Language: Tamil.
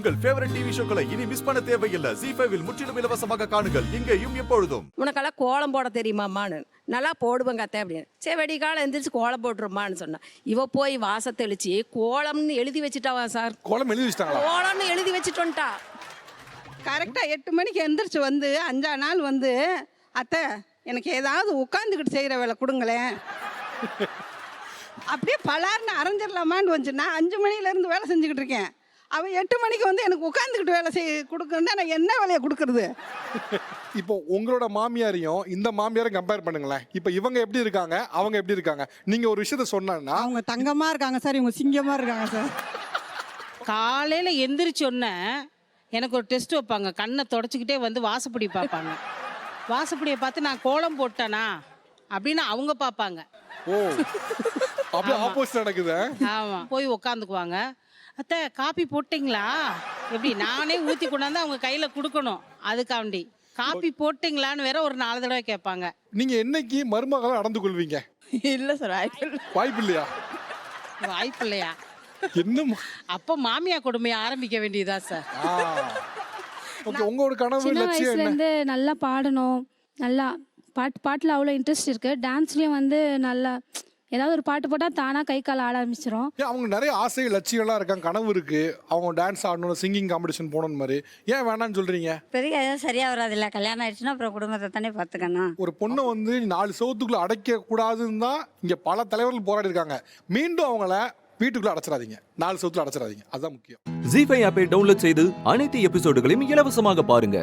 உங்கள் ஃபேவரட் டிவி ஷோக்களை இனி மிஸ் பண்ண தேவையில்லை. ZEE5 இல் முற்றிலும் இலவசமாக காணுங்கள். இங்கேயும் எப்பொழுதும். உனக்கெல்லாம் கோலம் போட தெரியுமாம்மான்னு. நல்லா போடுவேங்க அத்தை அப்படின்னு. சரி வெடிகாலம் எந்திரிச்சு கோலம் போட்டுருமான்னு சொன்னான். இவ போய் வாச தெளிச்சு கோலம்னு எழுதி வச்சுட்டாவா சார். கோலம் எழுதி வச்சுட்டாங்களா? கோலம்னு எழுதி வச்சுட்டு வந்துட்டா. கரெக்டாக 8 மணிக்கு எந்திரிச்சு வந்து 5 நாள் வந்து அத்தை எனக்கு ஏதாவது உட்காந்துக்கிட்டு செய்கிற வேலை கொடுங்களேன். அப்படியே பலார்னு அரைஞ்சிடலாமான்னு வந்துச்சு. நான் 5 மணிலேருந்து வேலை செஞ்சுக்கிட்டு இருக்கேன். அவன் 8 மணிக்கு வந்து எனக்கு உட்காந்துக்கிட்டு வேலை கொடுக்கணுன்னா நான் என்ன வேலையை கொடுக்கறது? இப்போ உங்களோட மாமியாரையும் இந்த மாமியாரையும் கம்பேர் பண்ணுங்களேன். இப்போ இவங்க எப்படி இருக்காங்க, அவங்க எப்படி இருக்காங்க? நீங்க ஒரு விஷயத்த சொன்னா அவங்க தங்கமா இருக்காங்க சார், இவங்க சிங்கமா இருக்காங்க சார். காலையில் எந்திரிச்சோன்னே எனக்கு ஒரு டெஸ்ட் வைப்பாங்க. கண்ணை தொடச்சிக்கிட்டே வந்து வாசப்படி பார்ப்பாங்க. வாசப்படியை பார்த்து நான் கோலம் போட்டேனா அப்படின்னு அவங்க பார்ப்பாங்க. ஓ, அப்படியே ஆப்போசிட் நடக்குது. ஆமாம், போய் உக்காந்துக்குவாங்க. அத்தை காப்பி போட்டிங்களா? எப்படி நானே ஊற்றி கொண்டாந்து அவங்க கையில் கொடுக்கணும். அதுக்காண்டி காப்பி போட்டிங்களான்னு வேற ஒரு 4 தடவை கேட்பாங்க. நீங்க என்னைக்கு மருமகளை நடந்து கொள்வீங்க? இல்லை சார், வாய்ப்பு இல்லையா? வாய்ப்பு இல்லையா? என்ன அப்போ மாமியா கொடுமையை ஆரம்பிக்க வேண்டியதா சார்? ஓகே, உங்களோட கனவு சின்ன லட்சியம் என்ன? வயசுலேருந்து நல்லா பாடணும், நல்லா பாட்டில் அவ்வளோ இன்ட்ரெஸ்ட் இருக்குது. டான்ஸ்லேயும் வந்து நல்லா ஏதாவது ஒரு பாட்டு போட்டால் தானாக கை கால் ஆட ஆரம்பிச்சிடும். அவங்க நிறைய ஆசை லட்சியம்லாம் இருக்காங்க, கனவு இருக்கு. அவங்க டான்ஸ் ஆடணும், சிங்கிங் காம்படிஷன் போகணும் மாதிரி. ஏன் வேணாம்னு சொல்றீங்க? பெரிய எதுவும் சரியாக வராது இல்லை. கல்யாணம் ஆயிடுச்சுன்னா அப்புறம் குடும்பத்தை தானே பார்த்துக்கணும். ஒரு பொண்ணை வந்து 4 செவத்துக்குள்ள அடைக்க கூடாதுன்னு தான் இங்க பல தலைவர்கள் போராடி இருக்காங்க. மீண்டும் அவங்கள வீட்டுக்குள்ள அடைச்சிடாதீங்க, 4 செவத்துல அடைச்சிடாதீங்க. அதுதான் முக்கியம். ZEE5 ஆப்பை டவுன்லோட் செய்து அனைத்து எபிசோடுகளையும் இலவசமாக பாருங்க.